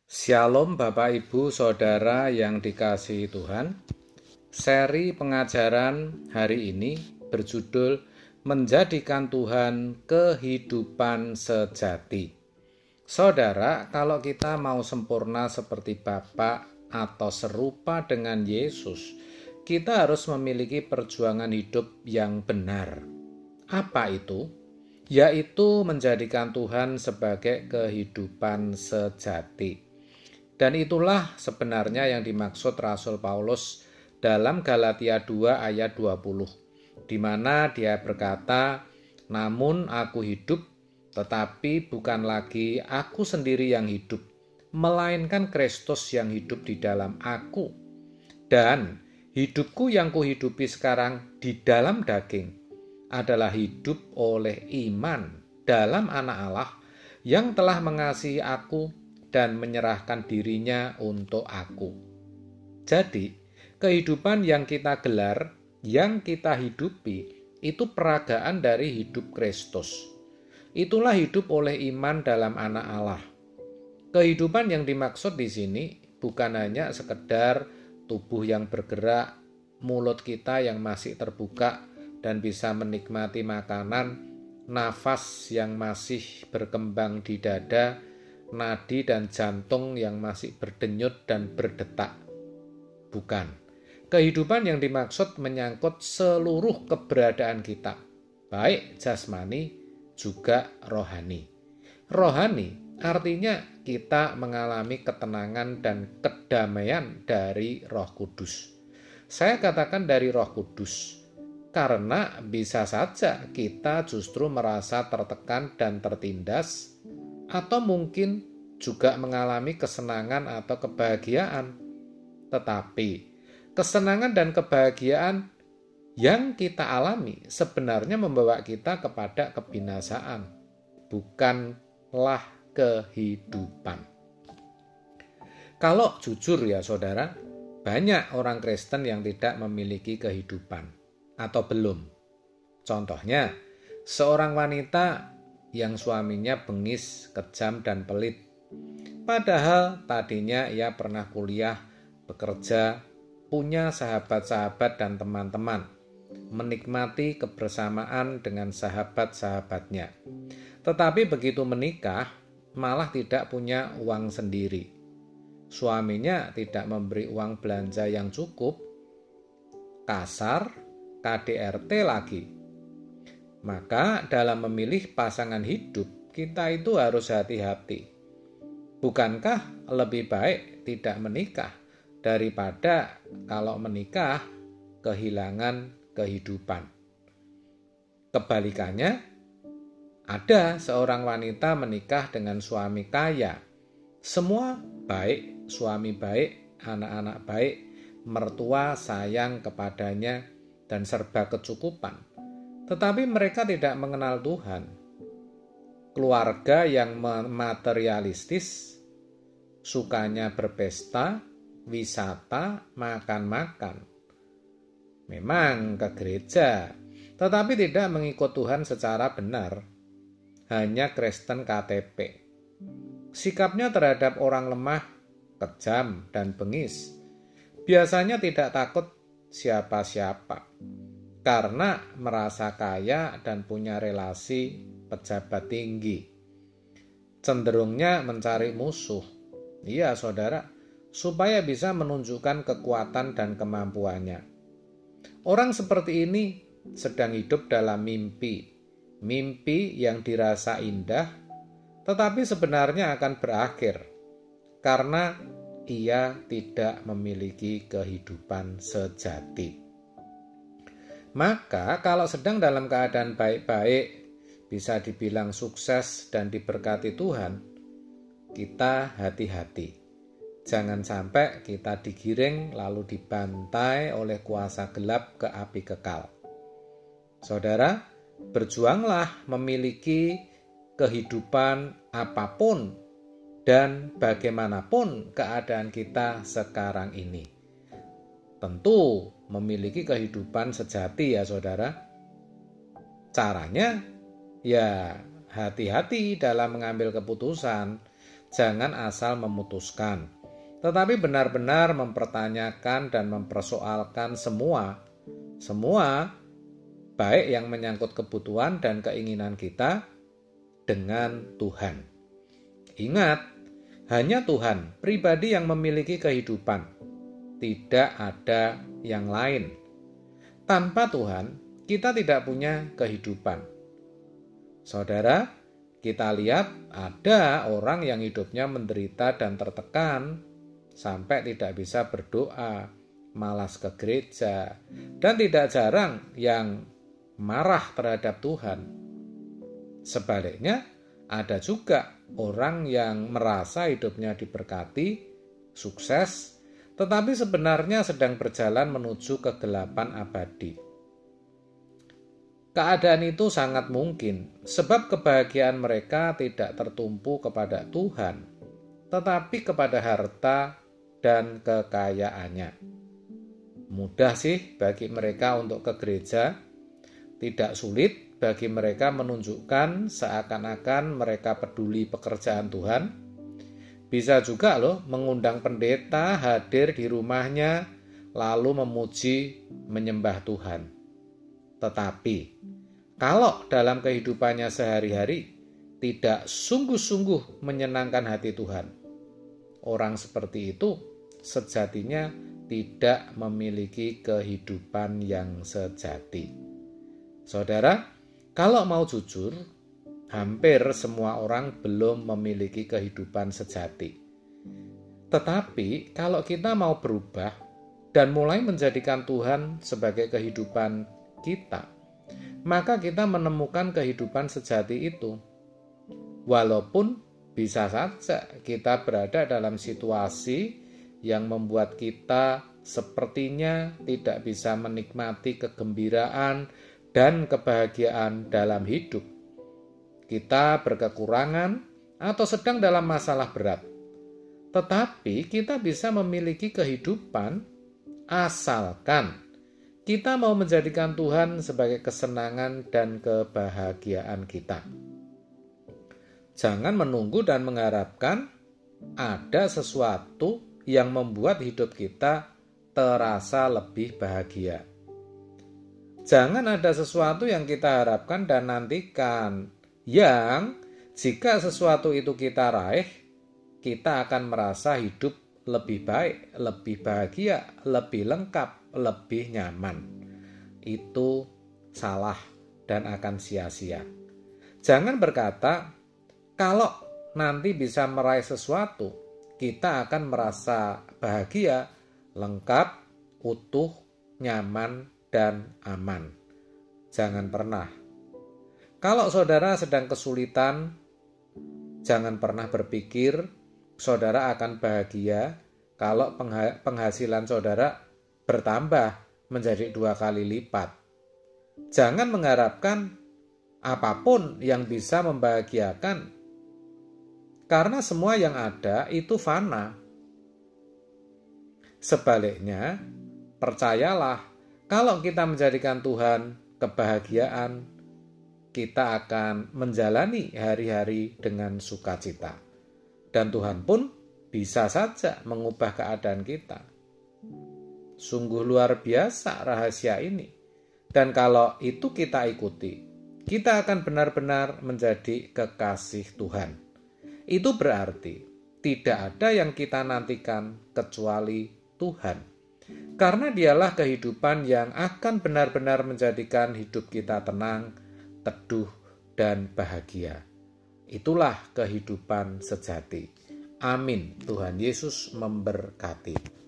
Shalom Bapak Ibu Saudara yang dikasihi Tuhan. Seri pengajaran hari ini berjudul Menjadikan Tuhan Kehidupan Sejati. Saudara, kalau kita mau sempurna seperti Bapa atau serupa dengan Yesus, kita harus memiliki perjuangan hidup yang benar. Apa itu? Yaitu menjadikan Tuhan sebagai kehidupan sejati. Dan itulah sebenarnya yang dimaksud Rasul Paulus dalam Galatia 2 ayat 20, di mana dia berkata, "Namun aku hidup, tetapi bukan lagi aku sendiri yang hidup, melainkan Kristus yang hidup di dalam aku. Dan hidupku yang kuhidupi sekarang di dalam daging adalah hidup oleh iman dalam Anak Allah yang telah mengasihi aku dan menyerahkan dirinya untuk aku." Jadi, kehidupan yang kita gelar, yang kita hidupi, itu peragaan dari hidup Kristus. Itulah hidup oleh iman dalam Anak Allah. Kehidupan yang dimaksud di sini bukan hanya sekedar tubuh yang bergerak, mulut kita yang masih terbuka dan bisa menikmati makanan, nafas yang masih berkembang di dada, nadi dan jantung yang masih berdenyut dan berdetak. Bukan. Kehidupan yang dimaksud menyangkut seluruh keberadaan kita, baik jasmani juga rohani. Rohani artinya kita mengalami ketenangan dan kedamaian dari Roh Kudus. Saya katakan dari Roh Kudus, karena bisa saja kita justru merasa tertekan dan tertindas, atau mungkin juga mengalami kesenangan atau kebahagiaan. Tetapi kesenangan dan kebahagiaan yang kita alami sebenarnya membawa kita kepada kebinasaan, bukanlah kehidupan. Kalau jujur ya saudara, banyak orang Kristen yang tidak memiliki kehidupan. Atau belum. Contohnya, seorang wanita yang suaminya bengis, kejam, dan pelit. Padahal tadinya ia pernah kuliah, bekerja, punya sahabat-sahabat dan teman-teman, menikmati kebersamaan dengan sahabat-sahabatnya. Tetapi begitu menikah, malah tidak punya uang sendiri. Suaminya tidak memberi uang belanja yang cukup, kasar, KDRT lagi. Maka dalam memilih pasangan hidup, kita itu harus hati-hati. Bukankah lebih baik tidak menikah daripada kalau menikah kehilangan kehidupan? Kebalikannya, ada seorang wanita menikah dengan suami kaya. Semua baik, suami baik, anak-anak baik, mertua sayang kepadanya, dan serba kecukupan. Tetapi mereka tidak mengenal Tuhan. Keluarga yang materialistis, sukanya berpesta, wisata, makan-makan. Memang ke gereja, tetapi tidak mengikut Tuhan secara benar. Hanya Kristen KTP. Sikapnya terhadap orang lemah, kejam, dan bengis. Biasanya tidak takut siapa-siapa, karena merasa kaya dan punya relasi pejabat tinggi. Cenderungnya mencari musuh, iya saudara, supaya bisa menunjukkan kekuatan dan kemampuannya. Orang seperti ini sedang hidup dalam mimpi yang dirasa indah, tetapi sebenarnya akan berakhir, karena ia tidak memiliki kehidupan sejati. Maka kalau sedang dalam keadaan baik-baik, bisa dibilang sukses dan diberkati Tuhan, kita hati-hati. Jangan sampai kita digiring lalu dibantai oleh kuasa gelap ke api kekal. Saudara, berjuanglah memiliki kehidupan apapun dan bagaimanapun keadaan kita sekarang ini. Tentu memiliki kehidupan sejati ya saudara. Caranya ya hati-hati dalam mengambil keputusan. jangan asal memutuskan, tetapi benar-benar mempertanyakan dan mempersoalkan semua baik yang menyangkut kebutuhan dan keinginan kita dengan Tuhan. Ingat, hanya Tuhan pribadi yang memiliki kehidupan, tidak ada yang lain. Tanpa Tuhan, kita tidak punya kehidupan. Saudara, kita lihat ada orang yang hidupnya menderita dan tertekan sampai tidak bisa berdoa, malas ke gereja, dan tidak jarang yang marah terhadap Tuhan. Sebaliknya, ada juga orang yang merasa hidupnya diberkati, sukses, tetapi sebenarnya sedang berjalan menuju kegelapan abadi. Keadaan itu sangat mungkin sebab kebahagiaan mereka tidak tertumpu kepada Tuhan, tetapi kepada harta dan kekayaannya. Mudah sih bagi mereka untuk ke gereja, tidak sulit bagi mereka menunjukkan seakan-akan mereka peduli pekerjaan Tuhan. Bisa juga loh mengundang pendeta hadir di rumahnya lalu memuji menyembah Tuhan. Tetapi kalau dalam kehidupannya sehari-hari tidak sungguh-sungguh menyenangkan hati Tuhan, orang seperti itu sejatinya tidak memiliki kehidupan yang sejati. Saudara, kalau mau jujur, hampir semua orang belum memiliki kehidupan sejati. Tetapi kalau kita mau berubah dan mulai menjadikan Tuhan sebagai kehidupan kita, maka kita menemukan kehidupan sejati itu. Walaupun bisa saja kita berada dalam situasi yang membuat kita sepertinya tidak bisa menikmati kegembiraan dan kebahagiaan dalam hidup. Kita berkekurangan atau sedang dalam masalah berat. Tetapi kita bisa memiliki kehidupan asalkan kita mau menjadikan Tuhan sebagai kesenangan dan kebahagiaan kita. Jangan menunggu dan mengharapkan ada sesuatu yang membuat hidup kita terasa lebih bahagia. Jangan ada sesuatu yang kita harapkan dan nantikan, yang jika sesuatu itu kita raih, kita akan merasa hidup lebih baik, lebih bahagia, lebih lengkap, lebih nyaman. Itu salah dan akan sia-sia. Jangan berkata, kalau nanti bisa meraih sesuatu, kita akan merasa bahagia, lengkap, utuh, nyaman, dan aman. Jangan pernah. Kalau saudara sedang kesulitan, jangan pernah berpikir saudara akan bahagia kalau penghasilan saudara bertambah menjadi 2 kali lipat. Jangan mengharapkan apapun yang bisa membahagiakan, karena semua yang ada itu fana. Sebaliknya, percayalah, kalau kita menjadikan Tuhan kebahagiaan, kita akan menjalani hari-hari dengan sukacita. Dan Tuhan pun bisa saja mengubah keadaan kita. Sungguh luar biasa rahasia ini. Dan kalau itu kita ikuti, kita akan benar-benar menjadi kekasih Tuhan. Itu berarti tidak ada yang kita nantikan kecuali Tuhan. Karena dialah kehidupan yang akan benar-benar menjadikan hidup kita tenang, teduh, dan bahagia. Itulah kehidupan sejati. Amin. Tuhan Yesus memberkati.